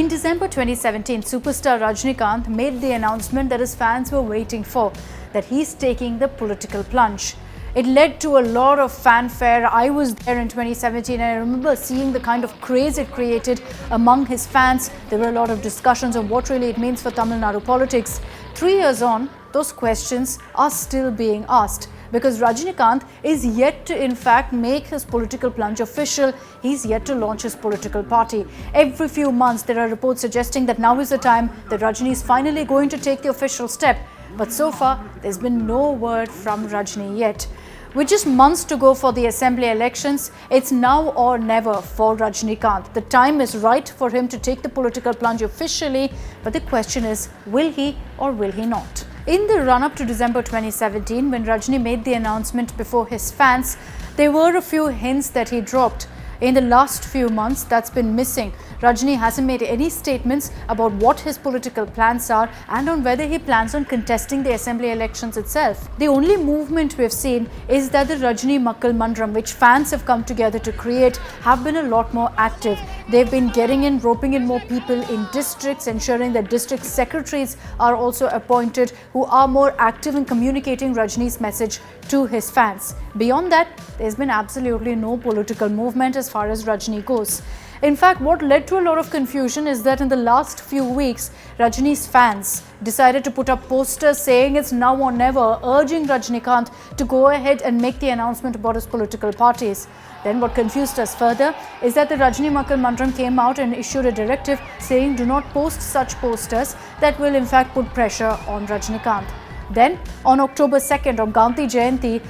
In December 2017, superstar Rajinikanth made the announcement that his fans were waiting for, that he's taking the political plunge. It led to a lot of fanfare. I was there in 2017 and I remember seeing the kind of craze it created among his fans. There were a lot of discussions on what really it means for Tamil Nadu politics. 3 years on, those questions are still being asked, because Rajinikanth is yet to in fact make his political plunge official. He's yet to launch his political party. Every few months there are reports suggesting that now is the time that Rajini is finally going to take the official step. But so far there's been no word from Rajini yet. With just months to go for the assembly elections, it's now or never for Rajinikanth. The time is right for him to take the political plunge officially, but the question is, will he or will he not? In the run-up to December 2017, when Rajini made the announcement before his fans, there were a few hints that he dropped. In the last few months, that's been missing. Rajini hasn't made any statements about what his political plans are and on whether he plans on contesting the assembly elections itself. The only movement we've seen is that the Rajini Makkal Mandram, which fans have come together to create, have been a lot more active. They've been roping in more people in districts, ensuring that district secretaries are also appointed who are more active in communicating Rajini's message to his fans. Beyond that, there's been absolutely no political movement as far as Rajini goes. In fact, what led to a lot of confusion is that in the last few weeks, Rajini's fans decided to put up posters saying it's now or never, urging Rajinikanth to go ahead and make the announcement about his political parties. Then what confused us further is that the Rajini Makkal Mandram came out and issued a directive saying do not post such posters that will in fact put pressure on Rajinikanth. Then, on October 2nd, on Gandhi Jayanti,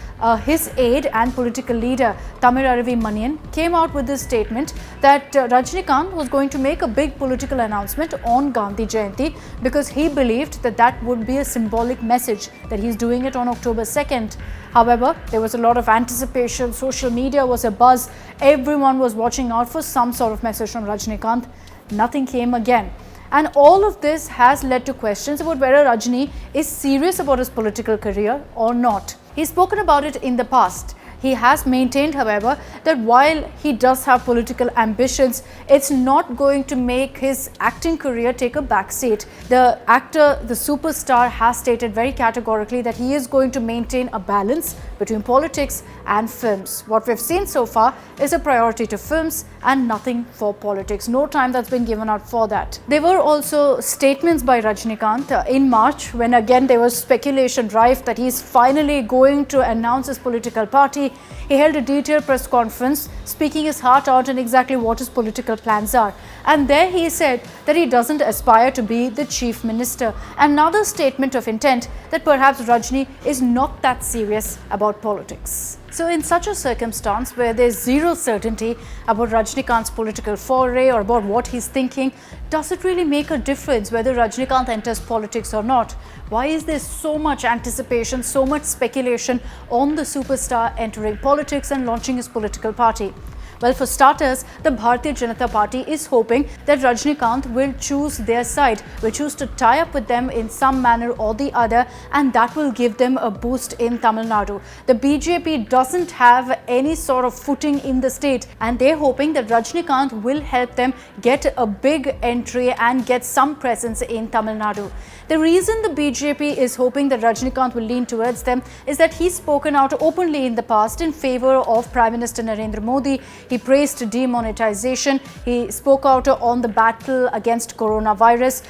his aide and political leader, Thalaivar Manian, came out with this statement that Rajinikanth was going to make a big political announcement on Gandhi Jayanti because he believed that that would be a symbolic message, that he's doing it on October 2nd. However, there was a lot of anticipation, social media was abuzz, everyone was watching out for some sort of message from Rajinikanth. Nothing came again. And all of this has led to questions about whether Rajini is serious about his political career or not. He's spoken about it in the past. He has maintained, however, that while he does have political ambitions, it's not going to make his acting career take a backseat. The actor, the superstar, has stated very categorically that he is going to maintain a balance between politics and films. What we've seen so far is a priority to films and nothing for politics. No time that's been given out for that. There were also statements by Rajinikanth in March when again there was speculation rife that he's finally going to announce his political party. He held a detailed press conference speaking his heart out and exactly what his political plans are. And there he said that he doesn't aspire to be the chief minister. Another statement of intent that perhaps Rajini is not that serious about politics. So in such a circumstance where there's zero certainty about Rajinikanth's political foray or about what he's thinking, does it really make a difference whether Rajinikanth enters politics or not? Why is there so much anticipation, so much speculation on the superstar entering politics and launching his political party? Well, for starters, the Bharatiya Janata Party is hoping that Rajinikanth will choose their side, will choose to tie up with them in some manner or the other, and that will give them a boost in Tamil Nadu. The BJP doesn't have any sort of footing in the state, and they're hoping that Rajinikanth will help them get a big entry and get some presence in Tamil Nadu. The reason the BJP is hoping that Rajinikanth will lean towards them is that he's spoken out openly in the past in favor of Prime Minister Narendra Modi. He praised demonetization. He spoke out on the battle against coronavirus.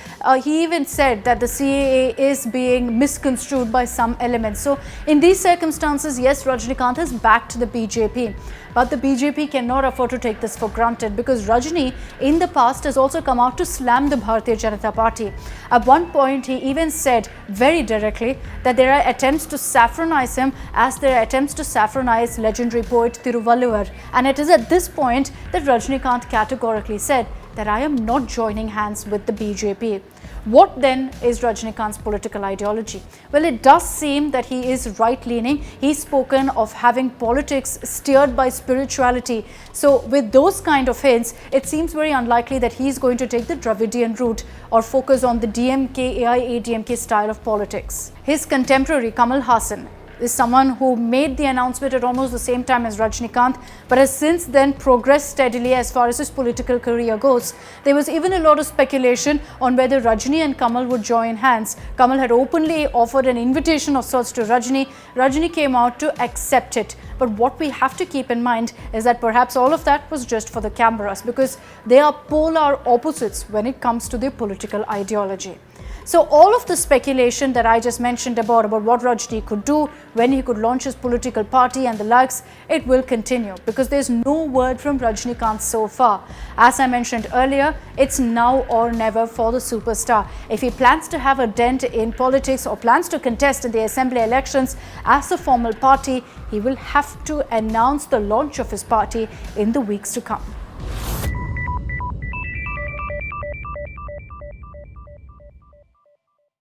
He even said that the CAA is being misconstrued by some elements. So in these circumstances, yes, Rajinikanth has backed the BJP. But the BJP cannot afford to take this for granted because Rajini in the past has also come out to slam the Bharatiya Janata Party. At one point, he even said very directly that there are attempts to saffronize him as there are attempts to saffronize legendary poet Thiruvalluvar. And it is at this point that Rajinikanth categorically said that I am not joining hands with the BJP. What then is Rajinikanth's political ideology? Well, it does seem that he is right-leaning. He's spoken of having politics steered by spirituality. So with those kind of hints, it seems very unlikely that he's going to take the Dravidian route or focus on the DMK, AIADMK style of politics. His contemporary Kamal Haasan is someone who made the announcement at almost the same time as Rajinikanth, but has since then progressed steadily as far as his political career goes. There was even a lot of speculation on whether Rajini and Kamal would join hands. Kamal had openly offered an invitation of sorts to Rajini. Rajini came out to accept it. But what we have to keep in mind is that perhaps all of that was just for the cameras, because they are polar opposites when it comes to their political ideology. So all of the speculation that I just mentioned about what Rajini could do, when he could launch his political party and the likes, it will continue because there's no word from Rajinikanth so far. As I mentioned earlier, it's now or never for the superstar. If he plans to have a dent in politics or plans to contest in the assembly elections as a formal party, he will have to announce the launch of his party in the weeks to come.